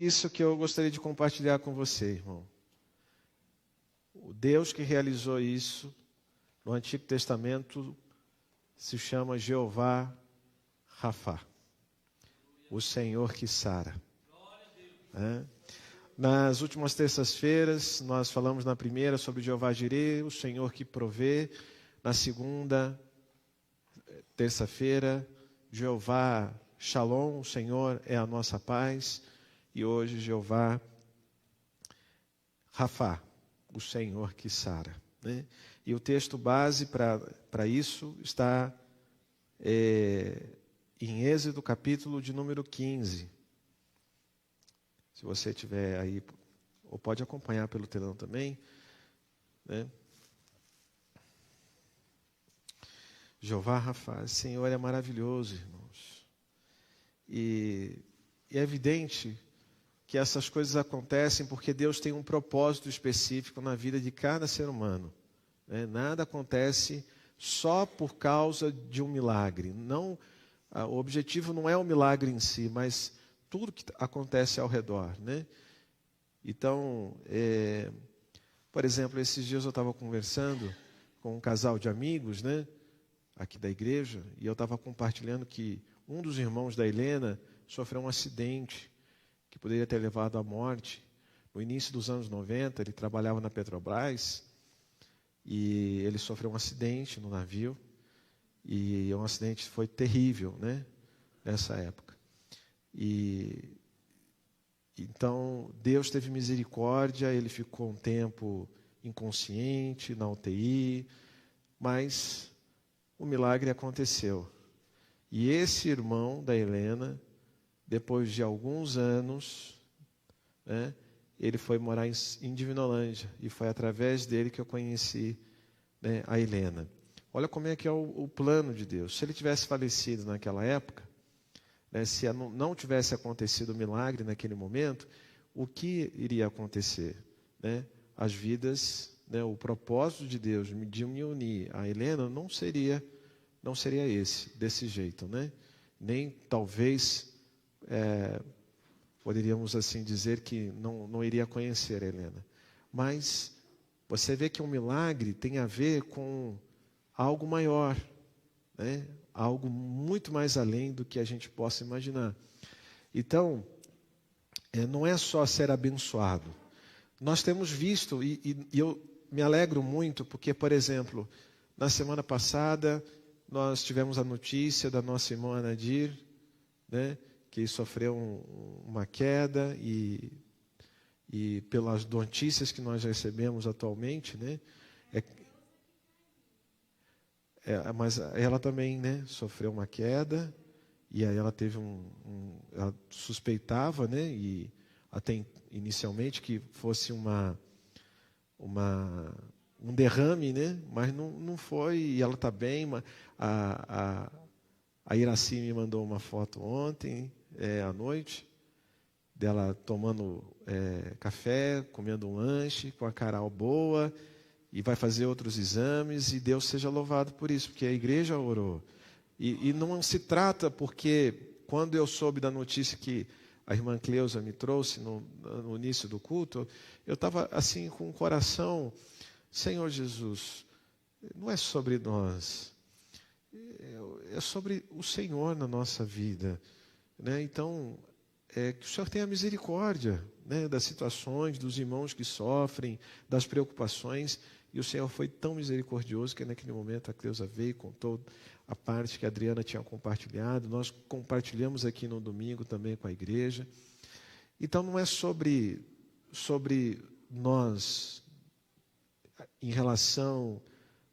Isso que eu gostaria de compartilhar com você, irmão. O Deus que realizou isso no Antigo Testamento se chama Jeová Rafá, o Senhor que sara. Nas últimas terças-feiras, nós falamos na primeira sobre Jeová Jireh, o Senhor que provê. Na segunda terça-feira, Jeová Shalom, o Senhor é a nossa paz. E hoje, Jeová Rafá, o Senhor que sara. Né? E o texto base para isso está em Êxodo, capítulo de número 15. Se você tiver aí, ou pode acompanhar pelo telão também. Né? Jeová Rafá, Senhor é maravilhoso, irmãos. E é evidente que essas coisas acontecem porque Deus tem um propósito específico na vida de cada ser humano. Né? Nada acontece só por causa de um milagre. Não, o objetivo não é o milagre em si, mas tudo que acontece ao redor. Né? Então, por exemplo, esses dias eu estava conversando com um casal de amigos, né, aqui da igreja, e eu estava compartilhando que um dos irmãos da Helena sofreu um acidente que poderia ter levado à morte. No início dos anos 90, ele trabalhava na Petrobras e ele sofreu um acidente no navio. E um acidente foi terrível, né, nessa época. E então Deus teve misericórdia, ele ficou um tempo inconsciente na UTI, mas o milagre aconteceu. E esse irmão da Helena, depois de alguns anos, né, ele foi morar em Divinolândia. E foi através dele que eu conheci, né, a Helena. Olha como é que é o plano de Deus. Se ele tivesse falecido naquela época, né, se não tivesse acontecido o milagre naquele momento, o que iria acontecer? Né? As vidas, né, o propósito de Deus de me unir a Helena não seria desse jeito. Né? Nem talvez... poderíamos assim dizer que não iria conhecer a Helena. Mas você vê que um milagre tem a ver com algo maior, né? Algo muito mais além do que a gente possa imaginar. Então, não é só ser abençoado. Nós temos visto, e eu me alegro muito, porque, por exemplo, na semana passada, nós tivemos a notícia da nossa irmã Anadir, né, que sofreu uma queda, e pelas notícias que nós recebemos atualmente, né, mas ela também, né, sofreu uma queda, e aí ela teve ela suspeitava, né, e até inicialmente que fosse um derrame, né, mas não foi, e ela está bem. A Iraci me mandou uma foto ontem, à noite, dela tomando café, comendo um lanche, com a cara boa, e vai fazer outros exames, e Deus seja louvado por isso, porque a igreja orou. E não se trata porque, quando eu soube da notícia que a irmã Cleusa me trouxe no início do culto, eu estava assim com o coração, Senhor Jesus, não é sobre nós, é sobre o Senhor na nossa vida. Né? Então, que o Senhor tenha misericórdia, né, das situações, dos irmãos que sofrem, das preocupações. E o Senhor foi tão misericordioso que naquele momento a Cleusa veio, contou a parte que a Adriana tinha compartilhado. Nós compartilhamos aqui no domingo também com a igreja. Então não é sobre nós em relação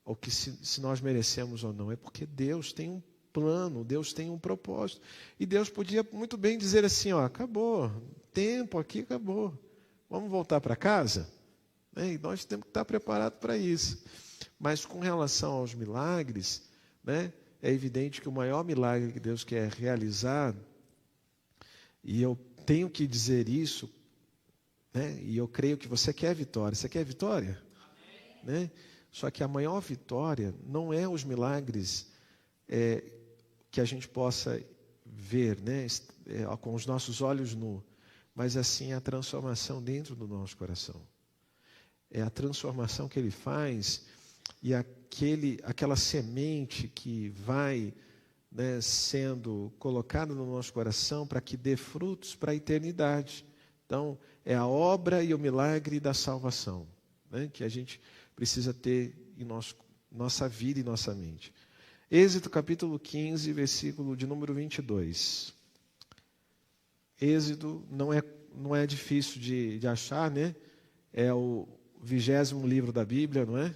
ao que se nós merecemos ou não. É porque Deus tem um plano, Deus tem um propósito. E Deus podia muito bem dizer assim, acabou, tempo aqui acabou. Vamos voltar para casa? E nós temos que estar preparados para isso. Mas com relação aos milagres, né, é evidente que o maior milagre que Deus quer realizar, e eu tenho que dizer isso, né, e eu creio que você quer vitória. Você quer vitória? Né? Só que a maior vitória não é os milagres que a gente possa ver, né, com os nossos olhos nus, mas assim é a transformação dentro do nosso coração. É a transformação que Ele faz e aquela semente que vai, né, sendo colocada no nosso coração para que dê frutos para a eternidade. Então, é a obra e o milagre da salvação, né, que a gente precisa ter em nossa vida e nossa mente. Êxodo capítulo 15, versículo de número 22. Êxodo não é difícil de achar, né? É o 20º livro da Bíblia, não é?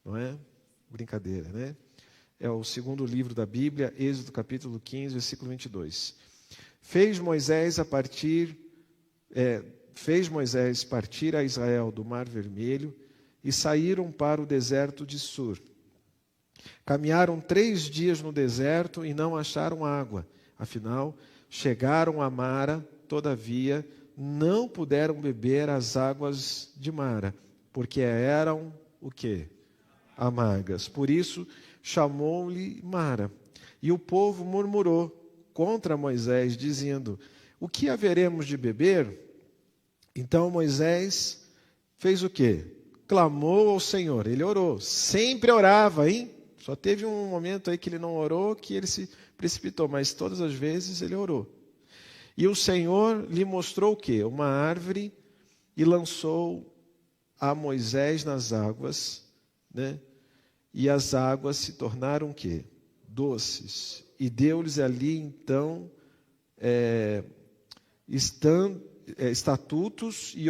Não é? Brincadeira, né? É o segundo livro da Bíblia, Êxodo capítulo 15, versículo 22. Fez Moisés partir a Israel do Mar Vermelho e saíram para o deserto de Sur. Caminharam 3 dias no deserto e não acharam água. Afinal, chegaram a Mara, todavia, não puderam beber as águas de Mara, porque eram o quê? Amargas. Por isso, chamou-lhe Mara. E o povo murmurou contra Moisés, dizendo: o que haveremos de beber? Então Moisés fez o quê? Clamou ao Senhor. Ele orou. Sempre orava, hein? Só teve um momento aí que ele não orou, que ele se precipitou, mas todas as vezes ele orou. E o Senhor lhe mostrou o quê? Uma árvore, e lançou a Moisés nas águas, né? E as águas se tornaram o quê? Doces. E deu-lhes ali então estatutos e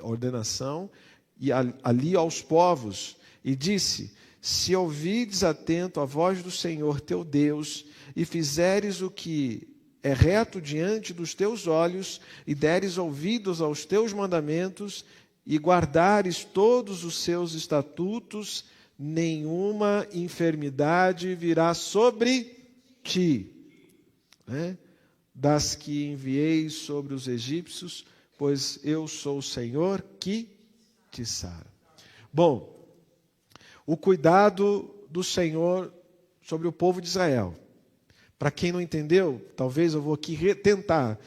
ordenação e ali aos povos, e disse: se ouvides atento a voz do Senhor teu Deus, e fizeres o que é reto diante dos teus olhos, e deres ouvidos aos teus mandamentos, e guardares todos os seus estatutos, nenhuma enfermidade virá sobre ti, né? Das que enviei sobre os egípcios, pois eu sou o Senhor que te sara. Bom, o cuidado do Senhor sobre o povo de Israel. Para quem não entendeu, talvez eu vou aqui tentar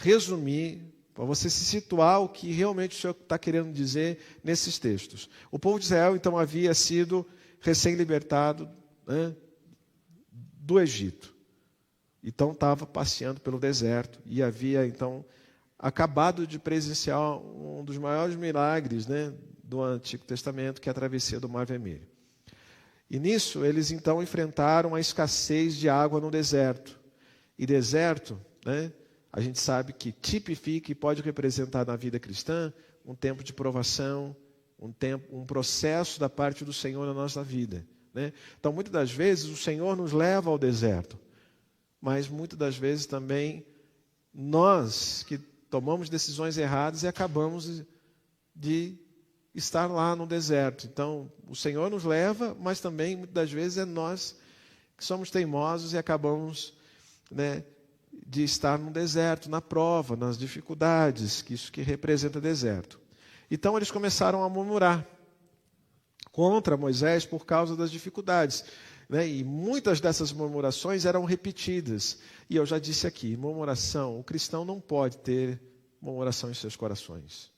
resumir, para você se situar o que realmente o Senhor está querendo dizer nesses textos. O povo de Israel, então, havia sido recém-libertado, né, do Egito. Então, estava passeando pelo deserto e havia, então, acabado de presenciar um dos maiores milagres, né, do Antigo Testamento, que é a travessia do Mar Vermelho. E nisso, eles, então, enfrentaram a escassez de água no deserto. E deserto, né, a gente sabe que tipifica e pode representar na vida cristã um tempo de provação, um processo da parte do Senhor na nossa vida, né? Então, muitas das vezes, o Senhor nos leva ao deserto, mas muitas das vezes também nós que tomamos decisões erradas e acabamos de estar lá no deserto. Então, o Senhor nos leva, mas também muitas das vezes é nós que somos teimosos e acabamos, né, de estar no deserto, na prova, nas dificuldades, que isso que representa deserto. Então eles começaram a murmurar contra Moisés por causa das dificuldades, né? E muitas dessas murmurações eram repetidas. E eu já disse aqui, murmuração, o cristão não pode ter murmuração em seus corações.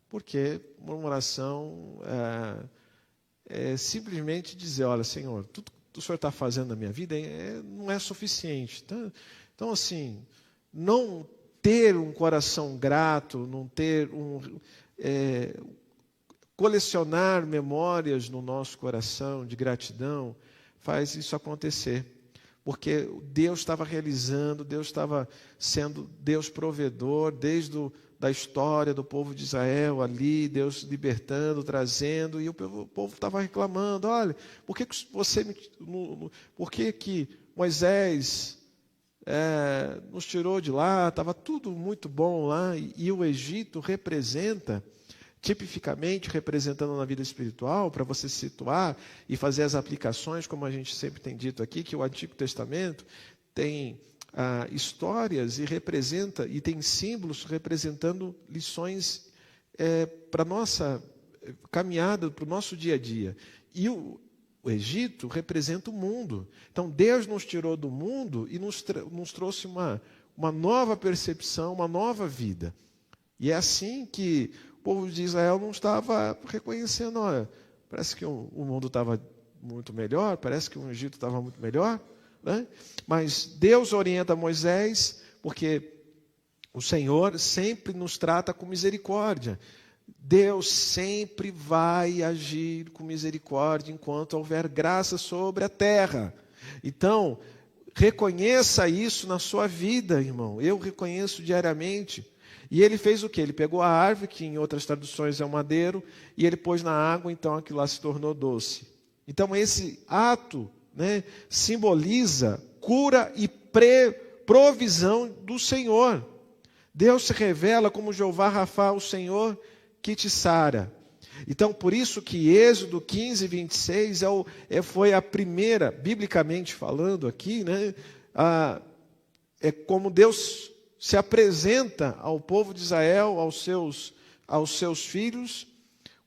Porque murmuração é simplesmente dizer: olha, Senhor, tudo que o Senhor está fazendo na minha vida não é suficiente. Então, assim, não ter um coração grato, não ter colecionar memórias no nosso coração de gratidão, faz isso acontecer. Porque Deus estava realizando, Deus estava sendo Deus provedor, desde da história do povo de Israel ali, Deus libertando, trazendo, e o povo estava reclamando: olha, por que Moisés nos tirou de lá, estava tudo muito bom lá, e o Egito representa, tipificamente representando na vida espiritual, para você se situar e fazer as aplicações, como a gente sempre tem dito aqui, que o Antigo Testamento tem histórias e tem símbolos representando lições para a nossa caminhada, para o nosso dia a dia. E o Egito representa o mundo. Então, Deus nos tirou do mundo e nos trouxe uma uma nova percepção, uma nova vida. E é assim que o povo de Israel não estava reconhecendo, olha, parece que o mundo estava muito melhor, parece que o Egito estava muito melhor, né? Mas Deus orienta Moisés, porque o Senhor sempre nos trata com misericórdia. Deus sempre vai agir com misericórdia enquanto houver graça sobre a terra. Então, reconheça isso na sua vida, irmão. Eu reconheço diariamente. E ele fez o quê? Ele pegou a árvore, que em outras traduções é um madeiro, e ele pôs na água, então aquilo lá se tornou doce. Então esse ato, né, simboliza cura e provisão do Senhor. Deus se revela como Jeová Rafa, o Senhor que te sara. Então, por isso que Êxodo 15, 26 foi a primeira, biblicamente falando aqui, né, é como Deus se apresenta ao povo de Israel, aos seus filhos,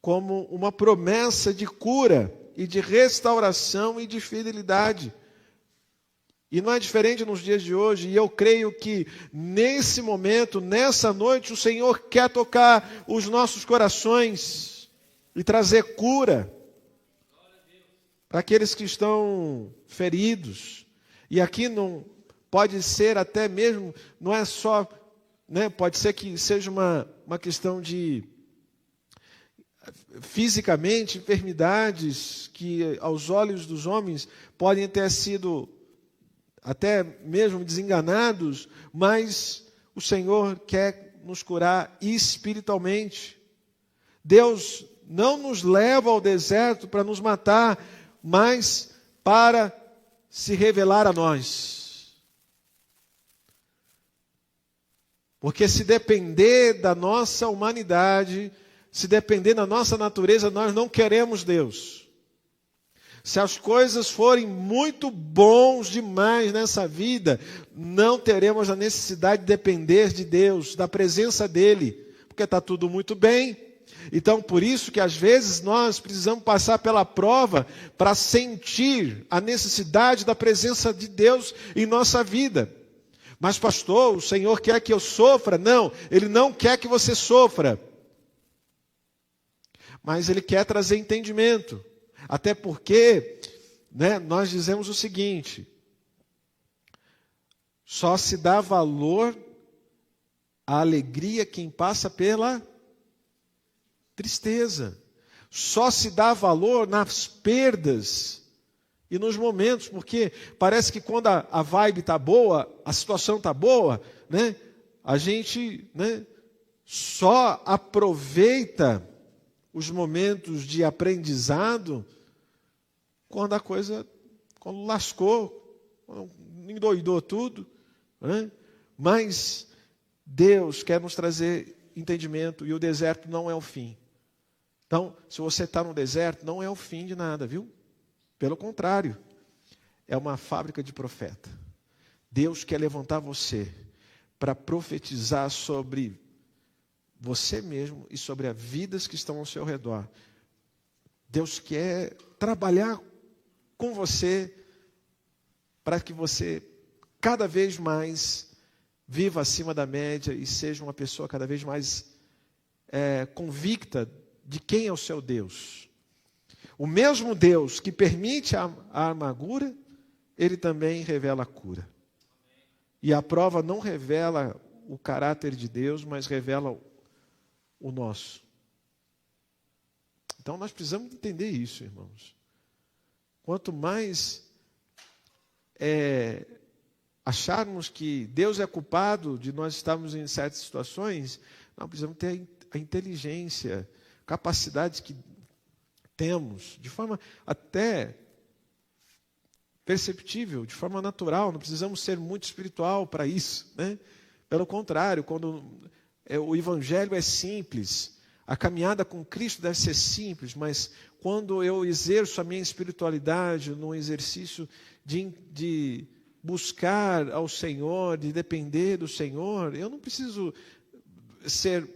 como uma promessa de cura e de restauração e de fidelidade. E não é diferente nos dias de hoje, e eu creio que nesse momento, nessa noite, o Senhor quer tocar os nossos corações e trazer cura para aqueles que estão feridos. E aqui não pode ser até mesmo, não é só, né, pode ser que seja uma questão de fisicamente enfermidades que aos olhos dos homens podem ter sido até mesmo desenganados, mas o Senhor quer nos curar espiritualmente. Deus não nos leva ao deserto para nos matar, mas para se revelar a nós. Porque se depender da nossa humanidade, se depender da nossa natureza, nós não queremos Deus. Se as coisas forem muito bons demais nessa vida, não teremos a necessidade de depender de Deus, da presença dEle, porque está tudo muito bem. Então, por isso que às vezes nós precisamos passar pela prova para sentir a necessidade da presença de Deus em nossa vida. Mas pastor, o Senhor quer que eu sofra? Não, Ele não quer que você sofra. Mas Ele quer trazer entendimento. Até porque, né, nós dizemos o seguinte: só se dá valor à alegria quem passa pela tristeza. Só se dá valor nas perdas e nos momentos, porque parece que quando a vibe está boa, a situação está boa, né, a gente, né, só aproveita os momentos de aprendizado quando lascou, quando endoidou tudo, né? Mas Deus quer nos trazer entendimento, e o deserto não é o fim. Então, se você está no deserto, não é o fim de nada, viu? Pelo contrário, é uma fábrica de profeta. Deus quer levantar você para profetizar sobre você mesmo e sobre as vidas que estão ao seu redor. Deus quer trabalhar com você para que você cada vez mais viva acima da média e seja uma pessoa cada vez mais convicta de quem é o seu Deus. O mesmo Deus que permite a amargura, Ele também revela a cura. E a prova não revela o caráter de Deus, mas revela o nosso. Então nós precisamos entender isso, irmãos. Quanto mais acharmos que Deus é culpado de nós estarmos em certas situações, nós precisamos ter a inteligência, capacidades que temos, de forma até perceptível, de forma natural. Não precisamos ser muito espiritual para isso, né? Pelo contrário, quando o Evangelho é simples, a caminhada com Cristo deve ser simples, mas quando eu exerço a minha espiritualidade num exercício de buscar ao Senhor, de depender do Senhor, eu não preciso ser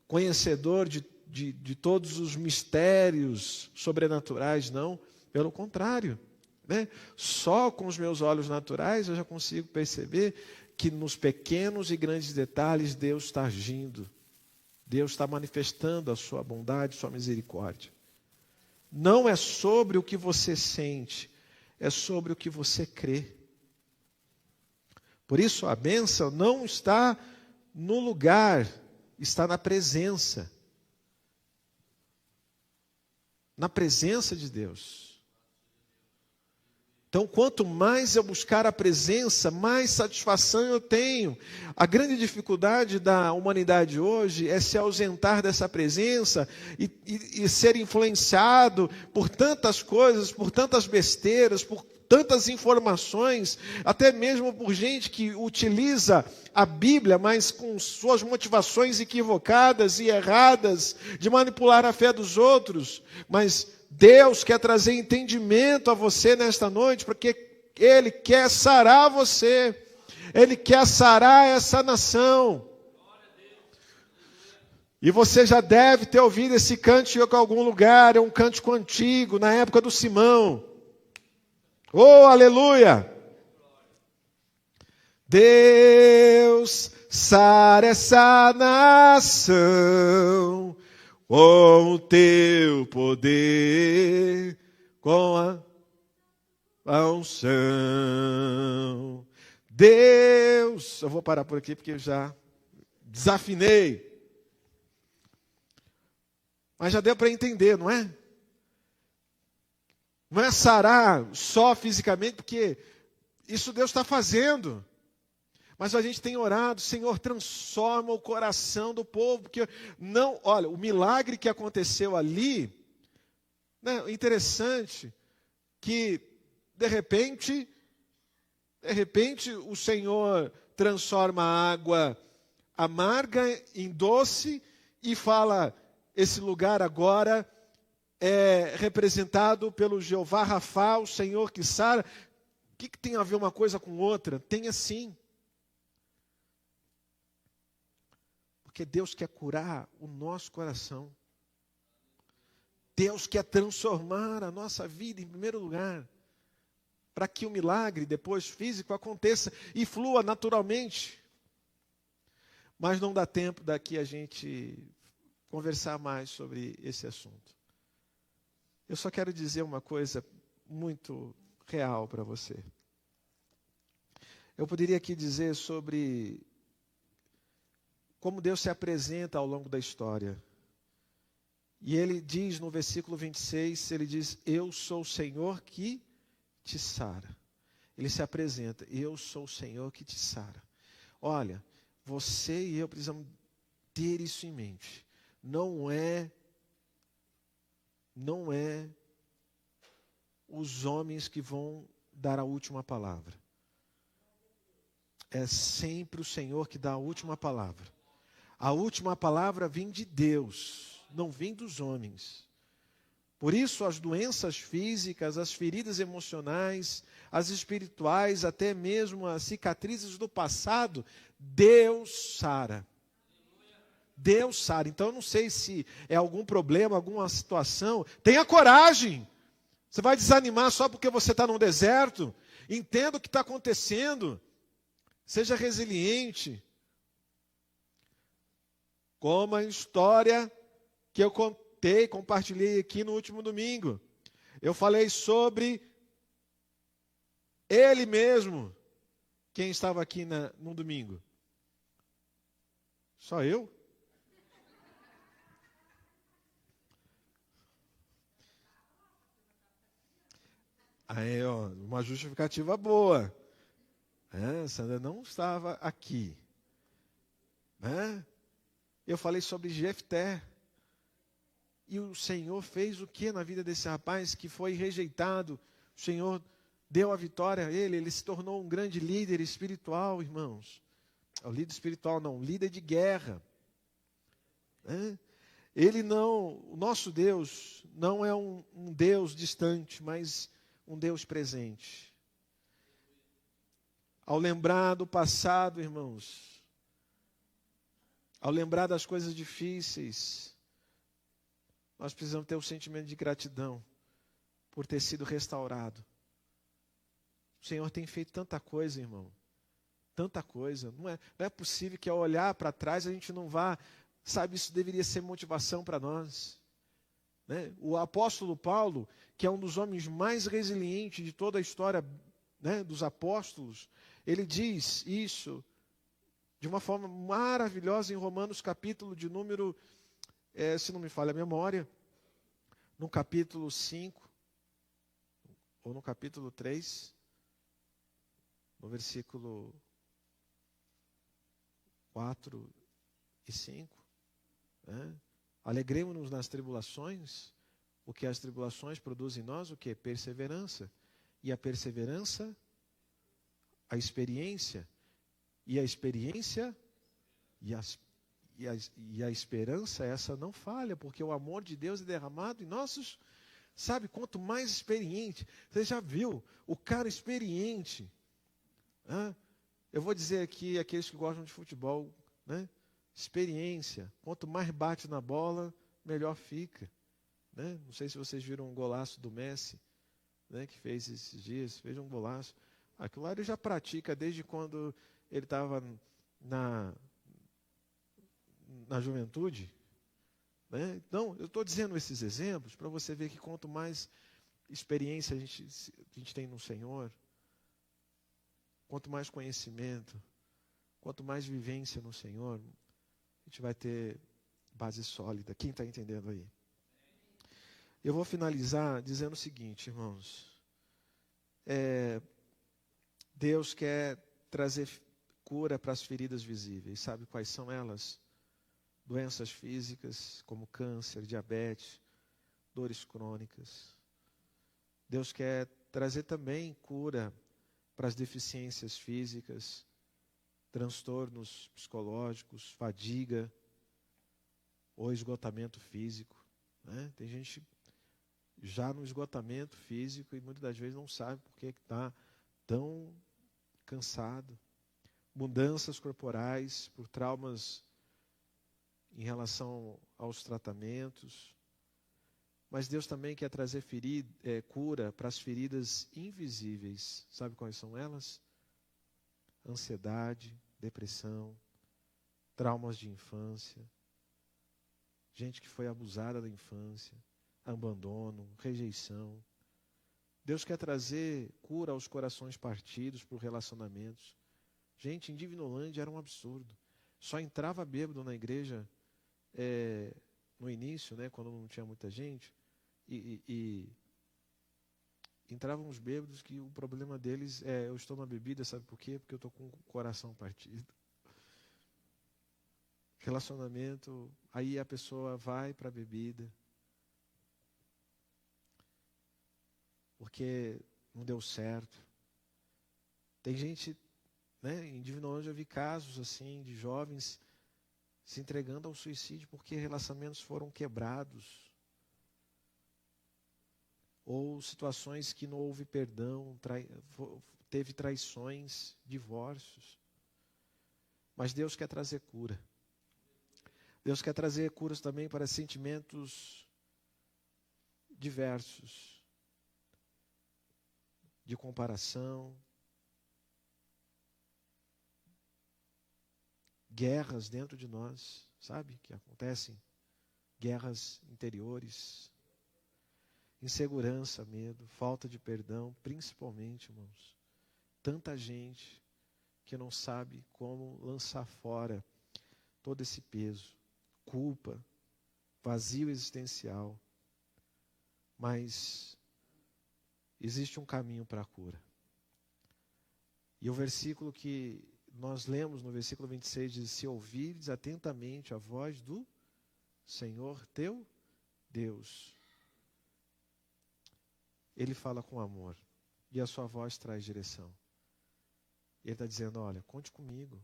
conhecedor de todos os mistérios sobrenaturais, não. Pelo contrário, né? Só com os meus olhos naturais eu já consigo perceber que nos pequenos e grandes detalhes Deus está agindo. Deus está manifestando a sua bondade, sua misericórdia. Não é sobre o que você sente, é sobre o que você crê. Por isso a bênção não está no lugar, está na presença. Na presença de Deus. Então, quanto mais eu buscar a presença, mais satisfação eu tenho. A grande dificuldade da humanidade hoje é se ausentar dessa presença e ser influenciado por tantas coisas, por tantas besteiras, por tantas informações, até mesmo por gente que utiliza a Bíblia, mas com suas motivações equivocadas e erradas, de manipular a fé dos outros. Mas Deus quer trazer entendimento a você nesta noite, porque Ele quer sarar você, Ele quer sarar essa nação. E você já deve ter ouvido esse cântico em algum lugar, é um cântico antigo, na época do Simão. Oh, aleluia! Deus sara essa nação com o teu poder, com a unção. Deus, eu vou parar por aqui porque eu já desafinei. Mas já deu para entender, não é? Não é sarar só fisicamente, porque isso Deus está fazendo. Mas a gente tem orado, Senhor, transforma o coração do povo, porque não, olha, o milagre que aconteceu ali, né, interessante, que de repente o Senhor transforma a água amarga em doce e fala, esse lugar agora é representado pelo Jeová Rafá, o Senhor que sara. O que tem a ver uma coisa com outra? Tem sim. Porque Deus quer curar o nosso coração. Deus quer transformar a nossa vida em primeiro lugar. Para que o milagre, depois físico, aconteça e flua naturalmente. Mas não dá tempo daqui a gente conversar mais sobre esse assunto. Eu só quero dizer uma coisa muito real para você. Eu poderia aqui dizer sobre como Deus se apresenta ao longo da história. E ele diz no versículo 26, ele diz, eu sou o Senhor que te sara. Ele se apresenta, eu sou o Senhor que te sara. Olha, você e eu precisamos ter isso em mente. Não é os homens que vão dar a última palavra. É sempre o Senhor que dá a última palavra. A última palavra vem de Deus, não vem dos homens. Por isso, as doenças físicas, as feridas emocionais, as espirituais, até mesmo as cicatrizes do passado, Deus sara. Deus sara. Então, eu não sei se é algum problema, alguma situação. Tenha coragem. Você vai desanimar só porque você está num deserto? Entenda o que está acontecendo. Seja resiliente. Como a história que eu compartilhei aqui no último domingo. Eu falei sobre ele mesmo. Quem estava aqui no domingo? Só eu? Aí, ó, uma justificativa boa. Sandra não estava aqui. Eu falei sobre Jefté. E o Senhor fez o que na vida desse rapaz que foi rejeitado? O Senhor deu a vitória a ele se tornou um grande líder espiritual, irmãos. O líder espiritual não, líder de guerra. O nosso Deus não é um Deus distante, mas um Deus presente. Ao lembrar do passado, irmãos, ao lembrar das coisas difíceis, nós precisamos ter um sentimento de gratidão por ter sido restaurado. O Senhor tem feito tanta coisa, irmão. Tanta coisa. Não é possível que ao olhar para trás a gente não vá, sabe, isso deveria ser motivação para nós. Né? O apóstolo Paulo, que é um dos homens mais resilientes de toda a história, né, dos apóstolos, ele diz isso de uma forma maravilhosa em Romanos capítulo de número, se não me falha a memória, no capítulo 5, ou no capítulo 3, no versículo 4 e 5. Né? Alegremos-nos nas tribulações, o que as tribulações produzem em nós, o que? Perseverança. E a perseverança, a experiência. E a experiência, e a esperança, essa não falha, porque o amor de Deus é derramado em nossos... Sabe, quanto mais experiente, você já viu, o cara experiente, eu vou dizer aqui, aqueles que gostam de futebol, né? Experiência, quanto mais bate na bola, melhor fica. Né? Não sei se vocês viram um golaço do Messi, né, que fez esses dias, fez um golaço. Aquilo lá ele já pratica desde quando ele estava na juventude. Né? Então, eu estou dizendo esses exemplos para você ver que quanto mais experiência a gente tem no Senhor, quanto mais conhecimento, quanto mais vivência no Senhor, a gente vai ter base sólida. Quem está entendendo aí? Eu vou finalizar dizendo o seguinte, irmãos. Deus quer trazer cura para as feridas visíveis. Sabe quais são elas? Doenças físicas, como câncer, diabetes, dores crônicas. Deus quer trazer também cura para as deficiências físicas, transtornos psicológicos, fadiga ou esgotamento físico. Né? Tem gente já no esgotamento físico e muitas das vezes não sabe por que está tão cansado. Mudanças corporais por traumas em relação aos tratamentos. Mas Deus também quer trazer cura para as feridas invisíveis. Sabe quais são elas? Ansiedade, depressão, traumas de infância, gente que foi abusada da infância, abandono, rejeição. Deus quer trazer cura aos corações partidos por relacionamentos. Gente, em Divinolândia era um absurdo. Só entrava bêbado na igreja no início, né, quando não tinha muita gente, e entravam uns bêbados que o problema deles é: eu estou na bebida, sabe por quê? Porque eu estou com o coração partido. Relacionamento, aí a pessoa vai para a bebida, porque não deu certo. Tem gente, né, em Divinolândia eu vi casos assim de jovens se entregando ao suicídio porque relacionamentos foram quebrados. Ou situações que não houve perdão, teve traições, divórcios. Mas Deus quer trazer cura. Deus quer trazer curas também para sentimentos diversos, de comparação, guerras dentro de nós, sabe, que acontecem, guerras interiores, insegurança, medo, falta de perdão, principalmente, irmãos, tanta gente que não sabe como lançar fora todo esse peso, culpa, vazio existencial. Mas existe um caminho para a cura. E o versículo que nós lemos no versículo 26 diz: se ouvires atentamente a voz do Senhor teu Deus, Ele fala com amor e a sua voz traz direção. Ele está dizendo: olha, conte comigo.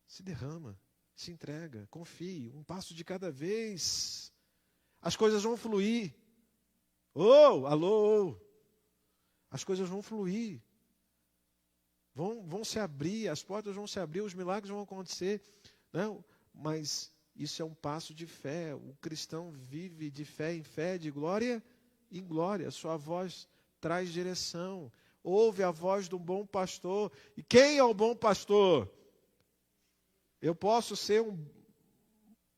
Se derrama, se entrega, confie, um passo de cada vez. As coisas vão fluir. Alô. As coisas vão fluir. Vão se abrir, as portas vão se abrir, os milagres vão acontecer. Não, mas isso é um passo de fé. O cristão vive de fé em fé, de glória em glória. Sua voz traz direção. Ouve a voz do bom pastor. E quem é o bom pastor? Eu posso ser um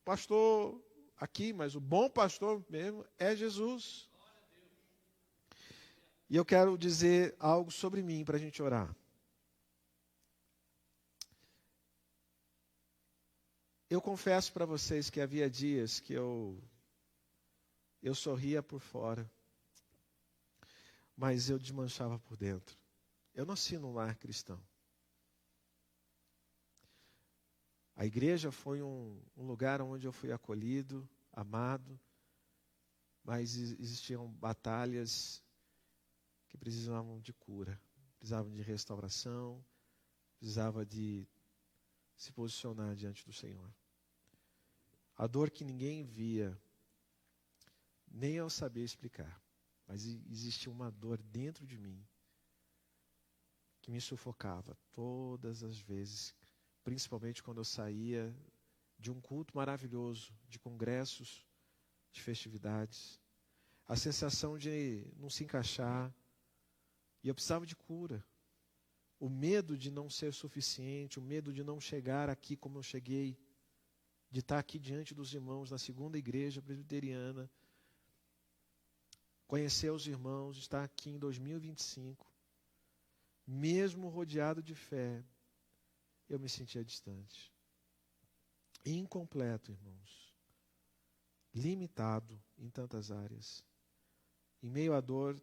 pastor aqui, mas o bom pastor mesmo é Jesus. E eu quero dizer algo sobre mim para a gente orar. Eu confesso para vocês que havia dias que eu sorria por fora, mas eu desmanchava por dentro. Eu nasci num lar cristão. A igreja foi um lugar onde eu fui acolhido, amado, mas existiam batalhas que precisavam de cura, precisavam de restauração, precisava de se posicionar diante do Senhor. A dor que ninguém via, nem eu sabia explicar, mas existia uma dor dentro de mim que me sufocava todas as vezes, principalmente quando eu saía de um culto maravilhoso, de congressos, de festividades, a sensação de não se encaixar, e eu precisava de cura. O medo de não ser suficiente, o medo de não chegar aqui como eu cheguei, de estar aqui diante dos irmãos na segunda igreja presbiteriana, conhecer os irmãos, estar aqui em 2025, mesmo rodeado de fé, eu me sentia distante. Incompleto, irmãos. Limitado em tantas áreas. Em meio à dor,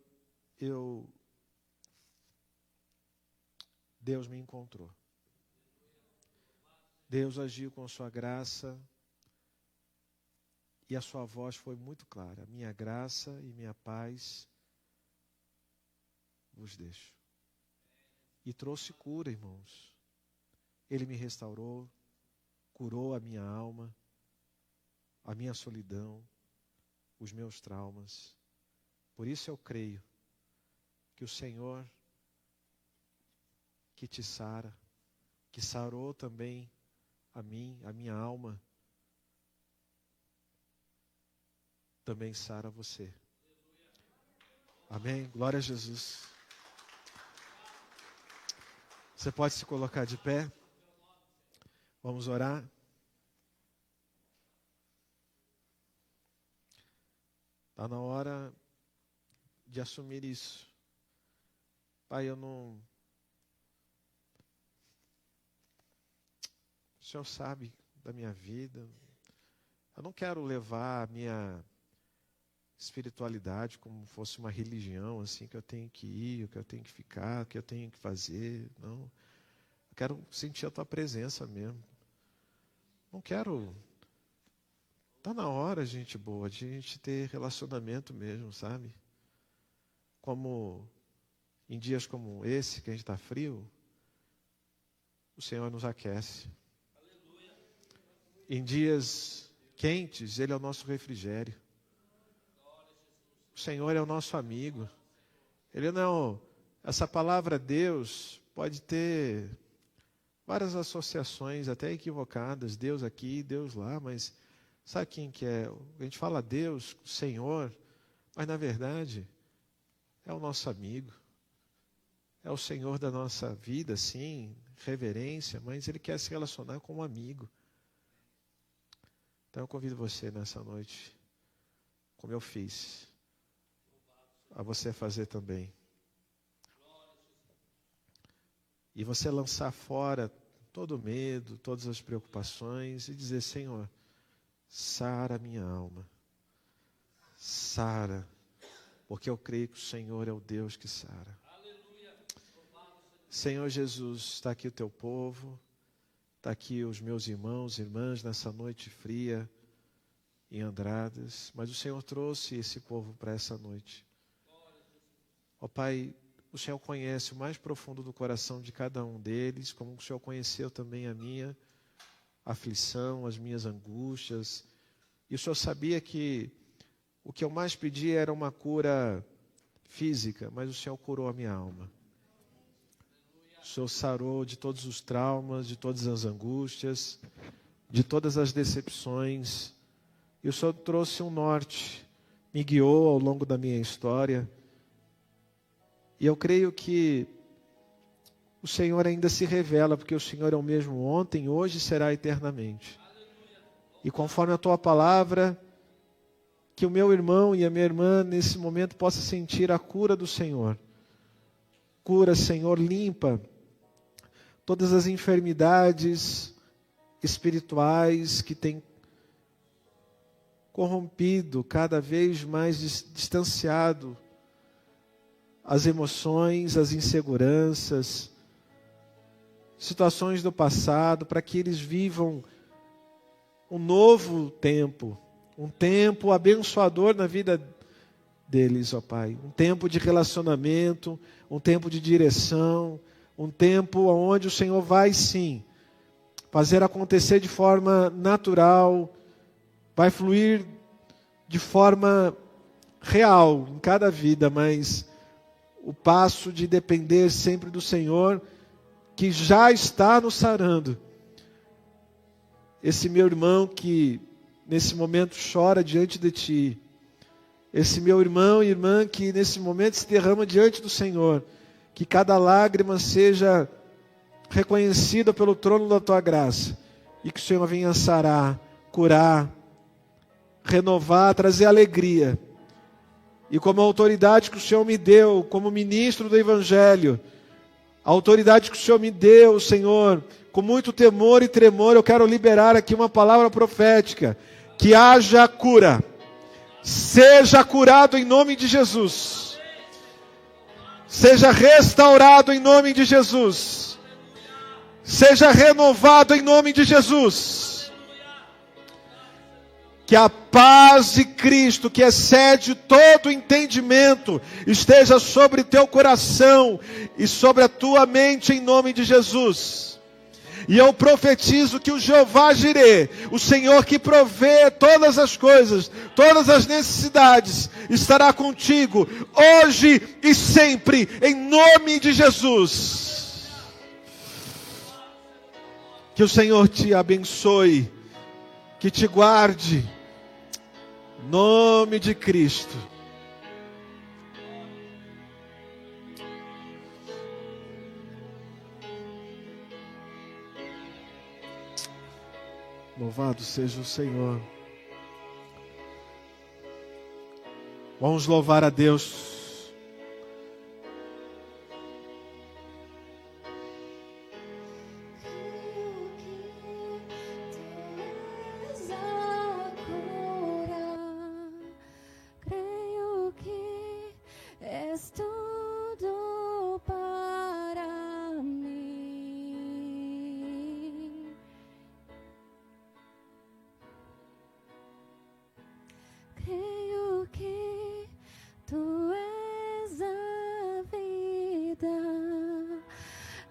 Deus me encontrou. Deus agiu com sua graça e a sua voz foi muito clara. Minha graça e minha paz vos deixo. E trouxe cura, irmãos. Ele me restaurou, curou a minha alma, a minha solidão, os meus traumas. Por isso eu creio que o Senhor que te sara, que sarou também a mim, a minha alma, também sara você. Amém? Glória a Jesus. Você pode se colocar de pé? Vamos orar? Está na hora de assumir isso. Pai, o Senhor sabe da minha vida. Eu não quero levar a minha espiritualidade como fosse uma religião, assim, que eu tenho que ir, que eu tenho que ficar, que eu tenho que fazer. Não. Eu quero sentir a tua presença mesmo. Não quero... Está na hora, gente boa, de a gente ter relacionamento mesmo, sabe? Como em dias como esse, que a gente está frio, o Senhor nos aquece. Em dias quentes, Ele é o nosso refrigério. O Senhor é o nosso amigo. Ele não... Essa palavra Deus pode ter várias associações, até equivocadas. Deus aqui, Deus lá, mas sabe quem que é? A gente fala Deus, Senhor, mas na verdade é o nosso amigo. É o Senhor da nossa vida, sim, reverência, mas Ele quer se relacionar com um amigo. Então eu convido você nessa noite, como eu fiz, a você fazer também. E você lançar fora todo o medo, todas as preocupações e dizer, Senhor, sara minha alma. Sara, porque eu creio que o Senhor é o Deus que sara. Senhor Jesus, está aqui o teu povo, está aqui os meus irmãos e irmãs nessa noite fria em Andradas, mas o Senhor trouxe esse povo para essa noite. Ó Pai, o Senhor conhece o mais profundo do coração de cada um deles, como o Senhor conheceu também a minha aflição, as minhas angústias. E o Senhor sabia que o que eu mais pedia era uma cura física, mas o Senhor curou a minha alma. O Senhor sarou de todos os traumas, de todas as angústias, de todas as decepções. E o Senhor trouxe um norte, me guiou ao longo da minha história. E eu creio que o Senhor ainda se revela, porque o Senhor é o mesmo ontem, hoje e será eternamente. E conforme a tua palavra, que o meu irmão e a minha irmã nesse momento possa sentir a cura do Senhor. Cura, Senhor, limpa todas as enfermidades espirituais que têm corrompido, cada vez mais distanciado as emoções, as inseguranças, situações do passado, para que eles vivam um novo tempo, um tempo abençoador na vida deles, ó Pai. Um tempo de relacionamento, um tempo de direção, um tempo onde o Senhor vai sim fazer acontecer de forma natural, vai fluir de forma real em cada vida, mas o passo de depender sempre do Senhor, que já está nos sarando. Esse meu irmão que nesse momento chora diante de Ti, esse meu irmão e irmã que nesse momento se derrama diante do Senhor, que cada lágrima seja reconhecida pelo trono da Tua graça, e que o Senhor venha sarar, curar, renovar, trazer alegria. E como a autoridade que o Senhor me deu, como ministro do Evangelho, a autoridade que o Senhor me deu, Senhor, com muito temor e tremor, eu quero liberar aqui uma palavra profética, que haja cura, seja curado em nome de Jesus, seja restaurado em nome de Jesus, seja renovado em nome de Jesus. Que a paz de Cristo, que excede todo entendimento, esteja sobre teu coração e sobre a tua mente em nome de Jesus. E eu profetizo que o Jeová Jirê, o Senhor que provê todas as coisas, todas as necessidades, estará contigo hoje e sempre, em nome de Jesus. Que o Senhor te abençoe, que te guarde, em nome de Cristo. Louvado seja o Senhor. Vamos louvar a Deus.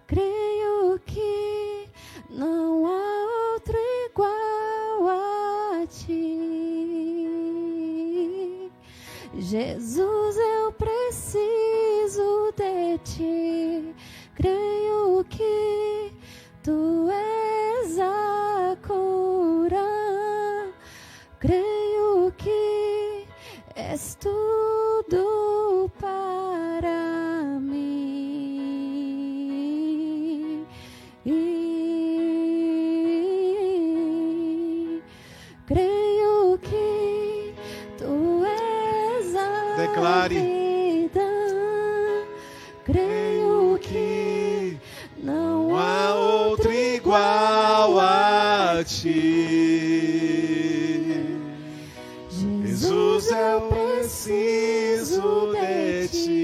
Creio que não há outro igual a Ti. Jesus, eu preciso de Ti. Creio que Tu és a cura. Creio que és tudo para mim. Creio que Tu és a Declare. vida. Creio que não há outro igual a Ti. Jesus, eu preciso de Ti.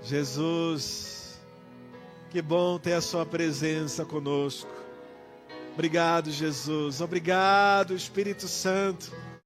Jesus, que bom ter a Sua presença conosco. Obrigado, Jesus. Obrigado, Espírito Santo.